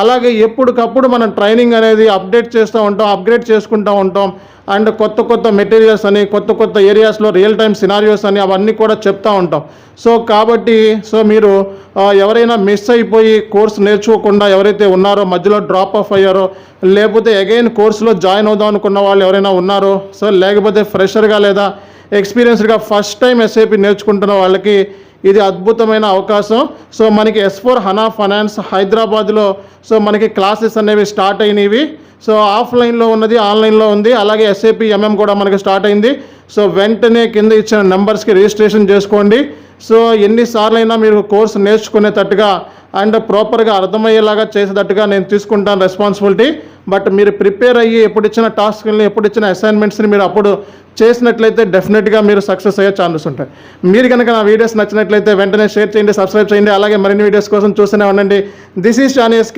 అలాగే ఎప్పటికప్పుడు మనం ట్రైనింగ్ అనేది అప్డేట్ చేస్తూ ఉంటాం, అప్గ్రేడ్ చేసుకుంటూ ఉంటాం. అండ్ కొత్త కొత్త మెటీరియల్స్ అని, కొత్త కొత్త ఏరియాస్లో రియల్ టైమ్ సినారియోస్ అని అవన్నీ కూడా చెప్తూ ఉంటాం. సో కాబట్టి మీరు ఎవరైనా మిస్ అయిపోయి కోర్స్ నేర్చుకోకుండా ఎవరైతే ఉన్నారో, మధ్యలో డ్రాప్ ఆఫ్ అయ్యారో, లేకపోతే అగైన్ కోర్సులో జాయిన్ అవుదాం అనుకున్న వాళ్ళు ఎవరైనా ఉన్నారో, సో లేకపోతే ఫ్రెషర్గా లేదా ఎక్స్పీరియన్స్డ్గా ఫస్ట్ టైం ఎస్ఏపి నేర్చుకుంటున్న వాళ్ళకి ఇది అద్భుతమైన అవకాశం. సో మనకి S4 హనా ఫైనాన్స్ హైదరాబాద్లో సో మనకి క్లాసెస్ అనేవి స్టార్ట్ అయినవి. సో ఆఫ్లైన్లో ఉన్నది, ఆన్లైన్లో ఉంది. అలాగే SAP MM కూడా మనకి స్టార్ట్ అయింది. సో వెంటనే కింద ఇచ్చిన నెంబర్స్కి రిజిస్ట్రేషన్ చేసుకోండి. సో ఎన్నిసార్లైనా మీరు కోర్సు నేర్చుకునేటట్టుగా అండ్ ప్రాపర్గా అర్థమయ్యేలాగా చేసేటట్టుగా నేను తీసుకుంటాను రెస్పాన్సిబిలిటీ. బట్ మీరు ప్రిపేర్ అయ్యి ఎప్పుడు ఇచ్చిన టాస్క్ని, ఎప్పుడు ఇచ్చిన అసైన్మెంట్స్ని మీరు అప్పుడు చేసినట్లయితే డెఫినెట్గా మీరు సక్సెస్ అయ్యే ఛాన్సెస్ ఉంటాయి. మీరు కనుక నా వీడియోస్ నచ్చినట్లయితే వెంటనే షేర్ చేయండి, సబ్స్క్రైబ్ చేయండి. అలాగే మరిన్ని వీడియోస్ కోసం చూస్తూనే ఉండండి. This is Chani SK.